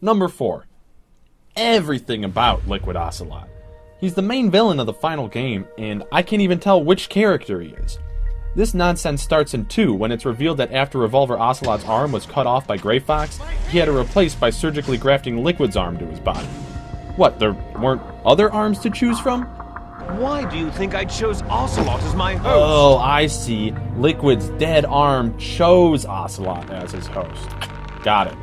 Number 4. Everything about Liquid Ocelot. He's the main villain of the final game, and I can't even tell which character he is. This nonsense starts in 2, when it's revealed that after Revolver Ocelot's arm was cut off by Grey Fox, he had it replaced by surgically grafting Liquid's arm to his body. What, there weren't other arms to choose from? Why do you think I chose Ocelot as my host? Oh, I see. Liquid's dead arm chose Ocelot as his host. Got it.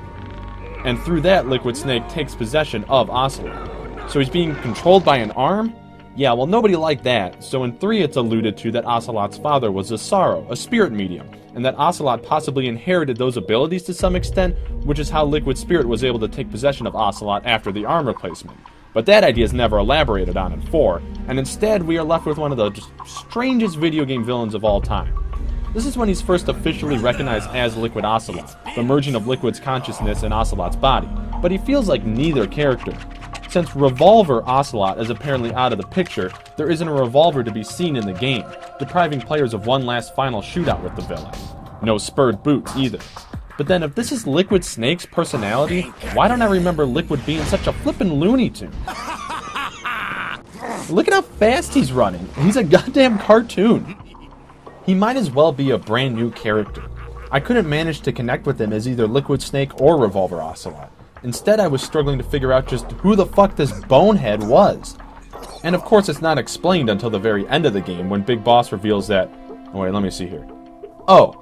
And through that, Liquid Snake takes possession of Ocelot. So he's being controlled by an arm? Yeah, well, nobody liked that. So in 3, it's alluded to that Ocelot's father was a Sorrow, a spirit medium, and that Ocelot possibly inherited those abilities to some extent, which is how Liquid Spirit was able to take possession of Ocelot after the arm replacement. But that idea is never elaborated on in 4, and instead we are left with one of the strangest video game villains of all time. This is when he's first officially recognized as Liquid Ocelot, the merging of Liquid's consciousness and Ocelot's body, but he feels like neither character. Since Revolver Ocelot is apparently out of the picture, there isn't a revolver to be seen in the game, depriving players of one last final shootout with the villain. No spurred boots either. But then if this is Liquid Snake's personality, why don't I remember Liquid being such a flippin' Looney Tune? Look at how fast he's running. He's a goddamn cartoon. He might as well be a brand new character. I couldn't manage to connect with him as either Liquid Snake or Revolver Ocelot. Instead, I was struggling to figure out just who the fuck this bonehead was. And of course, it's not explained until the very end of the game when Big Boss reveals that... Oh, wait, let me see here. Oh,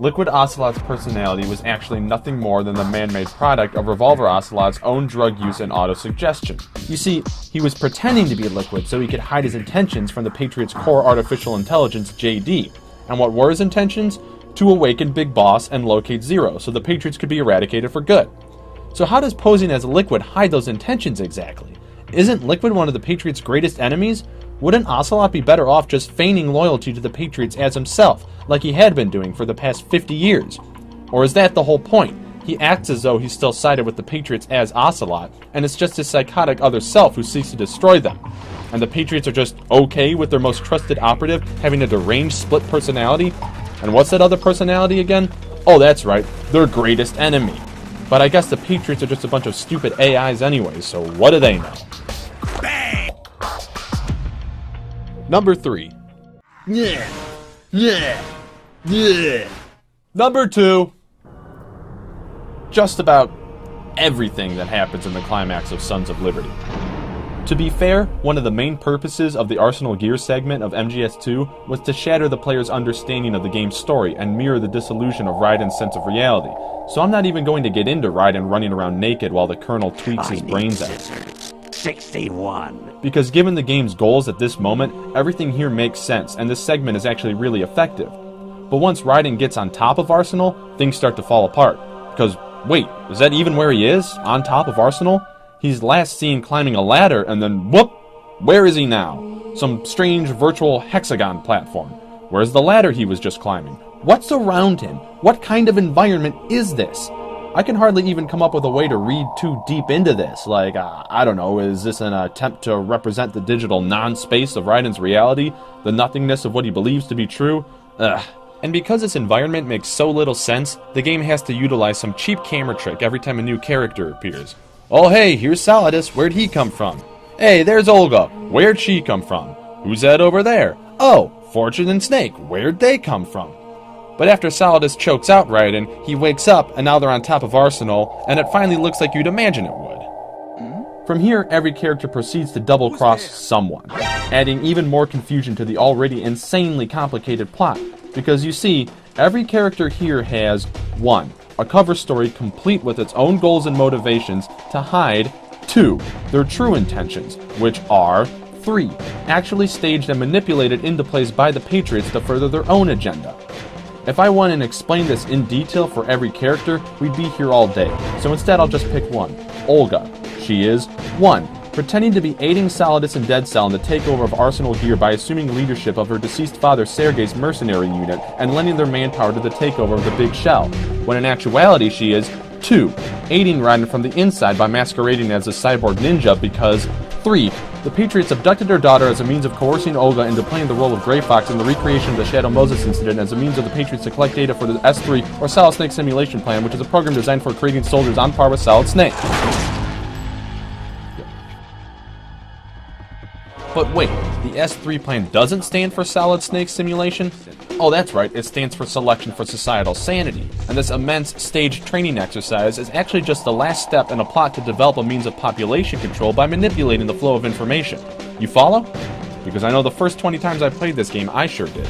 Liquid Ocelot's personality was actually nothing more than the man-made product of Revolver Ocelot's own drug use and auto-suggestion. You see, he was pretending to be Liquid so he could hide his intentions from the Patriots' core artificial intelligence, JD. And what were his intentions? To awaken Big Boss and locate Zero so the Patriots could be eradicated for good. So how does posing as Liquid hide those intentions exactly? Isn't Liquid one of the Patriots' greatest enemies? Wouldn't Ocelot be better off just feigning loyalty to the Patriots as himself, like he had been doing for the past 50 years? Or is that the whole point? He acts as though he's still sided with the Patriots as Ocelot, and it's just his psychotic other self who seeks to destroy them. And the Patriots are just okay with their most trusted operative having a deranged split personality? And what's that other personality again? Oh, that's right, their greatest enemy. But I guess the Patriots are just a bunch of stupid AIs anyway, so what do they know? Bang! Number 3. Yeah. Number 2. Just about everything that happens in the climax of Sons of Liberty. To be fair, one of the main purposes of the Arsenal Gear segment of MGS2 was to shatter the player's understanding of the game's story and mirror the disillusion of Raiden's sense of reality, so I'm not even going to get into Raiden running around naked while the Colonel tweaks his brains out. 61. Because given the game's goals at this moment, everything here makes sense, and this segment is actually really effective. But once Raiden gets on top of Arsenal, things start to fall apart. Because, wait, is that even where he is? On top of Arsenal? He's last seen climbing a ladder, and then whoop! Where is he now? Some strange virtual hexagon platform. Where's the ladder he was just climbing? What's around him? What kind of environment is this? I can hardly even come up with a way to read too deep into this. Like, I don't know, is this an attempt to represent the digital non-space of Raiden's reality? The nothingness of what he believes to be true? Ugh. And because this environment makes so little sense, the game has to utilize some cheap camera trick every time a new character appears. Oh hey, here's Solidus, where'd he come from? Hey, there's Olga, where'd she come from? Who's that over there? Oh, Fortune and Snake, where'd they come from? But after Solidus chokes out Raiden, he wakes up and now they're on top of Arsenal, and it finally looks like you'd imagine it would. From here, every character proceeds to double-cross someone, adding even more confusion to the already insanely complicated plot, because you see, every character here has 1. A cover story complete with its own goals and motivations to hide 2. Their true intentions, which are 3. Actually staged and manipulated into place by the Patriots to further their own agenda. If I went and explained this in detail for every character, we'd be here all day, so instead I'll just pick one. Olga. She is 1. Pretending to be aiding Solidus and Dead Cell in the takeover of Arsenal Gear by assuming leadership of her deceased father Sergei's mercenary unit and lending their manpower to the takeover of the Big Shell, when in actuality she is 2. Aiding Raiden from the inside by masquerading as a cyborg ninja because 3. The Patriots abducted her daughter as a means of coercing Olga into playing the role of Grey Fox in the recreation of the Shadow Moses incident as a means of the Patriots to collect data for the S3 or Solid Snake Simulation Plan, which is a program designed for creating soldiers on par with Solid Snake. But wait, the S3 plan doesn't stand for Solid Snake Simulation? Oh, that's right, it stands for Selection for Societal Sanity. And this immense staged training exercise is actually just the last step in a plot to develop a means of population control by manipulating the flow of information. You follow? Because I know the first 20 times I played this game, I sure did.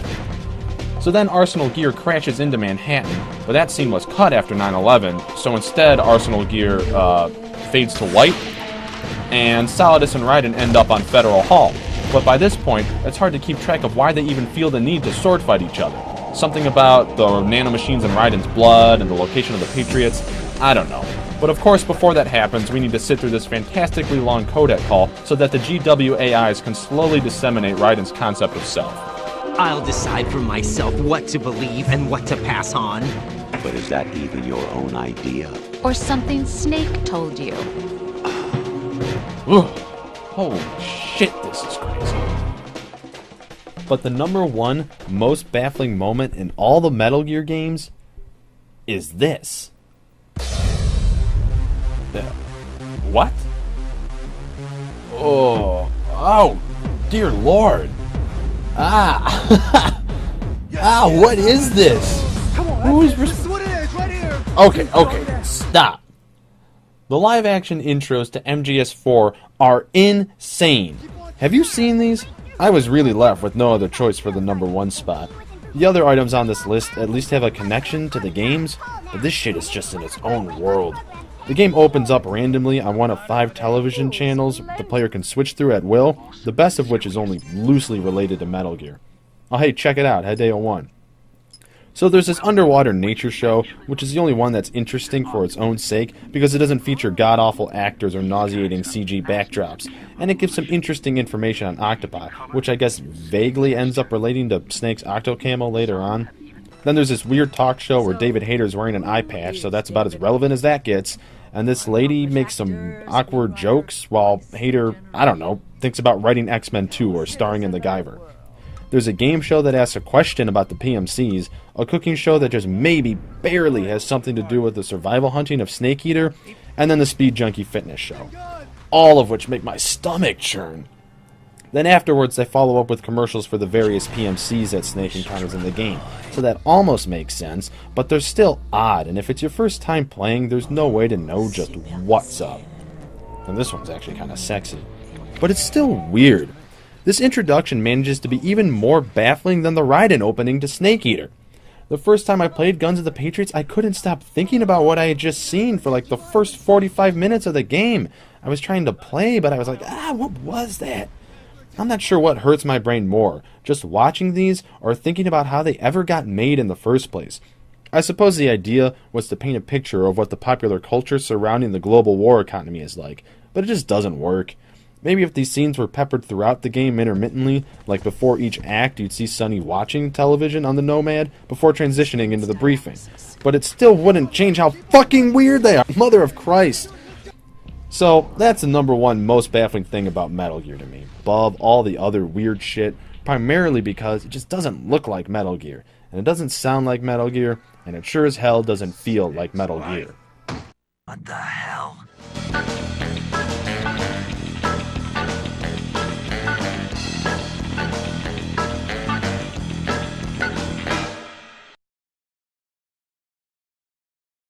So then Arsenal Gear crashes into Manhattan, but that scene was cut after 9/11, so instead Arsenal Gear fades to white, and Solidus and Raiden end up on Federal Hall. But by this point, it's hard to keep track of why they even feel the need to sword fight each other. Something about the nanomachines in Raiden's blood and the location of the Patriots, I don't know. But of course, before that happens, we need to sit through this fantastically long codec call so that the GW AIs can slowly disseminate Raiden's concept of self. I'll decide for myself what to believe and what to pass on. But is that even your own idea? Or something Snake told you? Ugh. Holy shit, this is crazy. But the number one most baffling moment in all the Metal Gear games is this. What? Oh, dear Lord. What is this? Come on, Who's this is what it is, right here. Okay, stop. The live-action intros to MGS4 are insane. Have you seen these? I was really left with no other choice for the number one spot. The other items on this list at least have a connection to the games, but this shit is just in its own world. The game opens up randomly on one of 5 television channels the player can switch through at will, the best of which is only loosely related to Metal Gear. Oh hey, check it out, Hideo 1. So there's this underwater nature show, which is the only one that's interesting for its own sake, because it doesn't feature god-awful actors or nauseating CG backdrops, and it gives some interesting information on Octopi, which I guess vaguely ends up relating to Snake's Octocamo later on. Then there's this weird talk show where David Hayter's wearing an eye patch, so that's about as relevant as that gets, and this lady makes some awkward jokes while Hayter, I don't know, thinks about writing X-Men 2 or starring in The Guyver. There's a game show that asks a question about the PMCs, a cooking show that just maybe, barely has something to do with the survival hunting of Snake Eater, and then the Speed Junkie fitness show. All of which make my stomach churn. Then afterwards they follow up with commercials for the various PMCs that Snake encounters in the game, so that almost makes sense, but they're still odd, and if it's your first time playing, there's no way to know just what's up. And this one's actually kind of sexy. But it's still weird. This introduction manages to be even more baffling than the Raiden opening to Snake Eater. The first time I played Guns of the Patriots, I couldn't stop thinking about what I had just seen for like the first 45 minutes of the game. I was trying to play, but I was like, what was that? I'm not sure what hurts my brain more, just watching these or thinking about how they ever got made in the first place. I suppose the idea was to paint a picture of what the popular culture surrounding the global war economy is like, but it just doesn't work. Maybe if these scenes were peppered throughout the game intermittently, like before each act you'd see Sonny watching television on the Nomad before transitioning into the briefing. But it still wouldn't change how fucking weird they are, mother of Christ! So, that's the number one most baffling thing about Metal Gear to me, above all the other weird shit, primarily because it just doesn't look like Metal Gear, and it doesn't sound like Metal Gear, and it sure as hell doesn't feel like Metal Gear. What the hell?